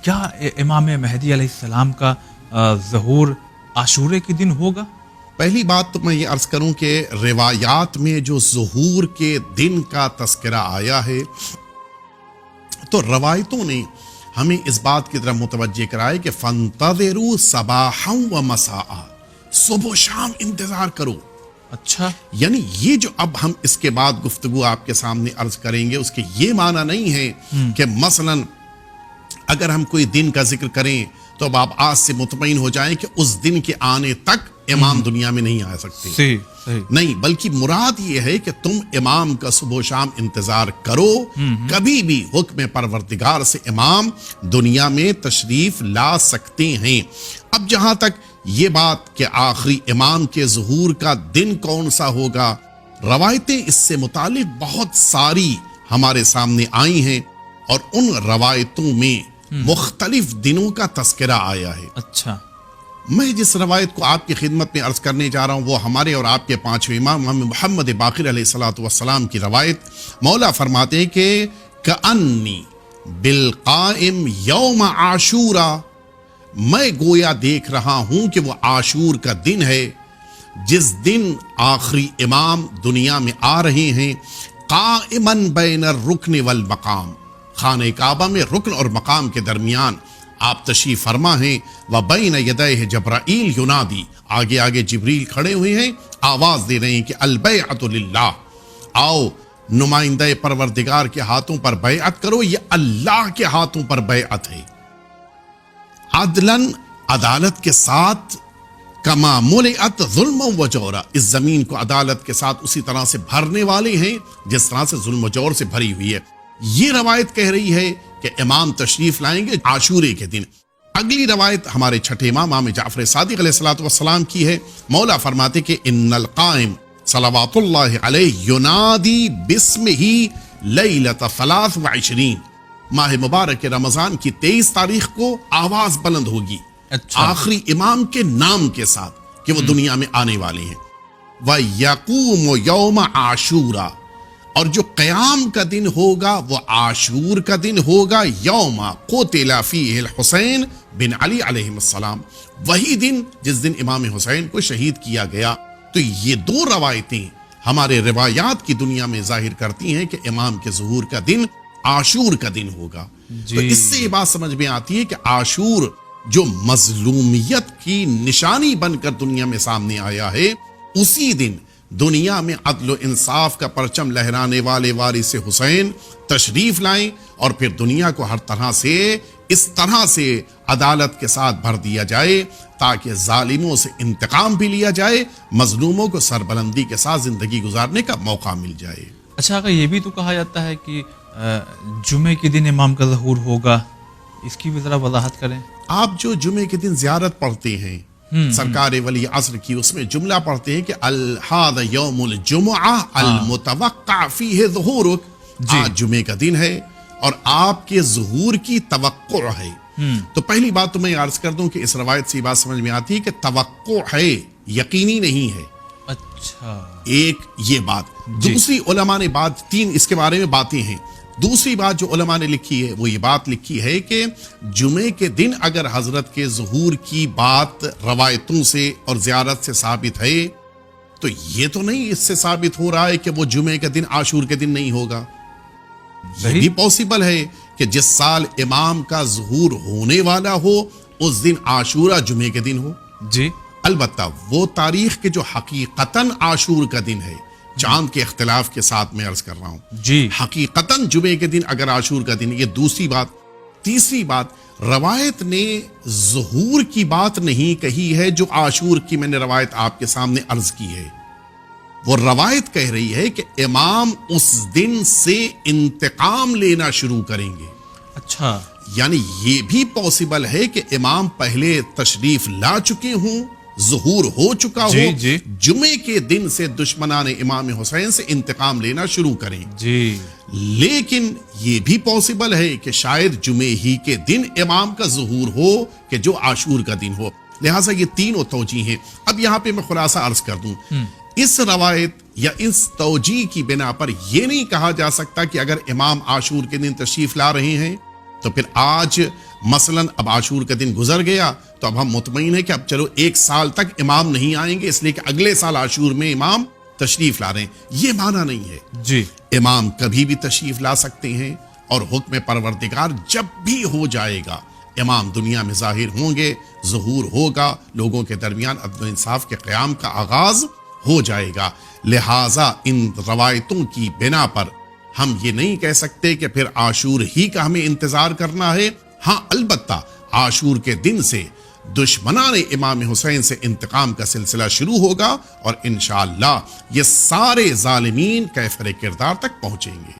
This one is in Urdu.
کیا امام مہدی علیہ السلام کا ظہور عاشورے کے دن ہوگا؟ پہلی بات تو میں یہ عرض کروں کہ روایات میں جو ظہور کے دن کا تذکرہ آیا ہے تو روایتوں نے ہمیں اس بات کی طرف متوجہ کرائے کہ فانتظروا صباحا و مساء، صبح و شام انتظار کرو. اچھا، یعنی یہ جو اب ہم اس کے بعد گفتگو آپ کے سامنے عرض کریں گے اس کے یہ معنی نہیں ہے کہ مثلا اگر ہم کوئی دن کا ذکر کریں تو اب آپ آج سے مطمئن ہو جائیں کہ اس دن کے آنے تک امام دنیا میں نہیں آ سکتے. صحیح. نہیں، بلکہ مراد یہ ہے کہ تم امام کا صبح و شام انتظار کرو. کبھی بھی حکم پروردگار سے امام دنیا میں تشریف لا سکتے ہیں. اب جہاں تک یہ بات کہ آخری امام کے ظہور کا دن کون سا ہوگا، روایتیں اس سے متعلق بہت ساری ہمارے سامنے آئی ہیں اور ان روایتوں میں مختلف دنوں کا تذکرہ آیا ہے. اچھا، میں جس روایت کو آپ کی خدمت میں عرض کرنے جا رہا ہوں وہ ہمارے اور آپ کے پانچویں امام محمد باقر علیہ الصلوۃ والسلام کی روایت. مولا فرماتے ہیں کہ کأنی بالقائم یوم عاشورا، میں گویا دیکھ رہا ہوں کہ وہ عاشور کا دن ہے جس دن آخری امام دنیا میں آ رہے ہیں. قائما بین الرکن والمقام، خانہ کعبہ میں رکن اور مقام کے درمیان آپ تشریف فرما ہیں. وبین یدیہ جبرائیل ینادی، آگے آگے جبریل کھڑے ہوئے ہیں، آواز دے رہے ہیں کہ البیعۃ للہ، آؤ نمائندہ پروردگار کے ہاتھوں پر بیعت کرو. یہ اللہ کے ہاتھوں پر بیعت ہے، عدلاً عدالت کے ساتھ، کما ملئت ظلم و جورا، اس زمین کو عدالت کے ساتھ اسی طرح سے بھرنے والے ہیں جس طرح سے ظلم و جور سے بھری ہوئی ہے. یہ روایت کہہ رہی ہے کہ امام تشریف لائیں گے عاشورے کے دن. اگلی روایت ہمارے چھٹے امام جعفر صادق علیہ الصلوۃ والسلام کی ہے. مولا فرماتے کہ ان القائم صلوات اللہ علیہ ینادی باسمہ لیلۃ 23، ماہ مبارک رمضان کی 23 تاریخ کو آواز بلند ہوگی آخری امام کے نام کے ساتھ کہ وہ دنیا میں آنے والے ہیں. وَيَقُومُ يَوْمَ عَاشُورَا، اور جو قیام کا دن ہوگا وہ عاشور کا دن ہوگا. یوم قتل فیہ الحسین بن علی علیہ السلام، وہی دن جس دن امام حسین کو شہید کیا گیا. تو یہ دو روایتیں ہمارے روایات کی دنیا میں ظاہر کرتی ہیں کہ امام کے ظہور کا دن عاشور کا دن ہوگا. تو اس سے یہ بات سمجھ میں آتی ہے کہ عاشور جو مظلومیت کی نشانی بن کر دنیا میں سامنے آیا ہے، اسی دن دنیا میں عدل و انصاف کا پرچم لہرانے والے وارث حسین تشریف لائیں اور پھر دنیا کو ہر طرح سے اس طرح سے عدالت کے ساتھ بھر دیا جائے تاکہ ظالموں سے انتقام بھی لیا جائے، مظلوموں کو سربلندی کے ساتھ زندگی گزارنے کا موقع مل جائے. اچھا، اگر یہ بھی تو کہا جاتا ہے کہ جمعے کے دن امام کا ظہور ہوگا، اس کی بھی ذرا وضاحت کریں. آپ جو جمعے کے دن زیارت پڑھتے ہیں سرکار ولی عصر کی، اس میں جملہ پڑھتے ہیں کہ الہذا یوم الجمعہ المتوقع فیہ ظہورک، آج جمعے کا دن ہے اور آپ کے ظہور کی توقع ہے. تو پہلی بات تو میں عرض کر دوں کہ اس روایت سے یہ بات سمجھ میں آتی ہے کہ توقع ہے، یقینی نہیں ہے. اچھا، ایک یہ بات. دوسری علماء نے بات، تین اس کے بارے میں باتیں ہیں. دوسری بات جو علماء نے لکھی ہے وہ یہ بات لکھی ہے کہ جمعے کے دن اگر حضرت کے ظہور کی بات روایتوں سے اور زیارت سے ثابت ہے تو یہ تو نہیں اس سے ثابت ہو رہا ہے کہ وہ جمعے کے دن عاشور کے دن نہیں ہوگا. یہ بھی پاسبل ہے کہ جس سال امام کا ظہور ہونے والا ہو اس دن عاشورہ جمعے کے دن ہو. جی البتہ وہ تاریخ کے جو حقیقتاً عاشور کا دن ہے، چاند کے اختلاف کے ساتھ میں عرض کر رہا ہوں، جی حقیقتاً جمعے کے دن اگر عاشور کا دن، یہ دوسری بات. تیسری بات، روایت نے ظہور کی بات نہیں کہی ہے جو عاشور کی میں نے روایت آپ کے سامنے عرض کی ہے. وہ روایت کہہ رہی ہے کہ امام اس دن سے انتقام لینا شروع کریں گے. اچھا، یعنی یہ بھی پاسبل ہے کہ امام پہلے تشریف لا چکے ہوں، ظہور ہو چکا ہو، جمعے کے دن سے دشمنان امام حسین سے انتقام لینا شروع کریں. جی لیکن یہ بھی پاسبل ہے کہ شاید جمعے ہی کے دن امام کا ظہور ہو کہ جو عاشور کا دن ہو. لہٰذا یہ تینوں توجیہ ہیں. اب یہاں پہ میں خلاصہ عرض کر دوں، اس روایت یا اس توجیہ کی بنا پر یہ نہیں کہا جا سکتا کہ اگر امام عاشور کے دن تشریف لا رہے ہیں تو پھر آج مثلاً اب عاشور کا دن گزر گیا تو اب ہم مطمئن ہیں کہ اب چلو 1 سال تک امام نہیں آئیں گے، اس لیے کہ اگلے سال عاشور میں امام تشریف لا رہے ہیں، یہ معنی نہیں ہے۔ جی امام کبھی بھی تشریف لا سکتے ہیں، اور حکم پروردگار جب بھی ہو جائے گا امام دنیا میں ظاہر ہوں گے، ظہور ہوگا، لوگوں کے درمیان عدل و انصاف کے قیام کا آغاز ہو جائے گا۔ لہٰذا ان روایتوں کی بنا پر ہم یہ نہیں کہہ سکتے کہ پھر عاشور ہی کا ہمیں انتظار کرنا ہے۔ ہاں البتہ عاشور کے دن سے دشمنان امام حسین سے انتقام کا سلسلہ شروع ہوگا، اور انشاءاللہ یہ سارے ظالمین کیفر کردار تک پہنچیں گے۔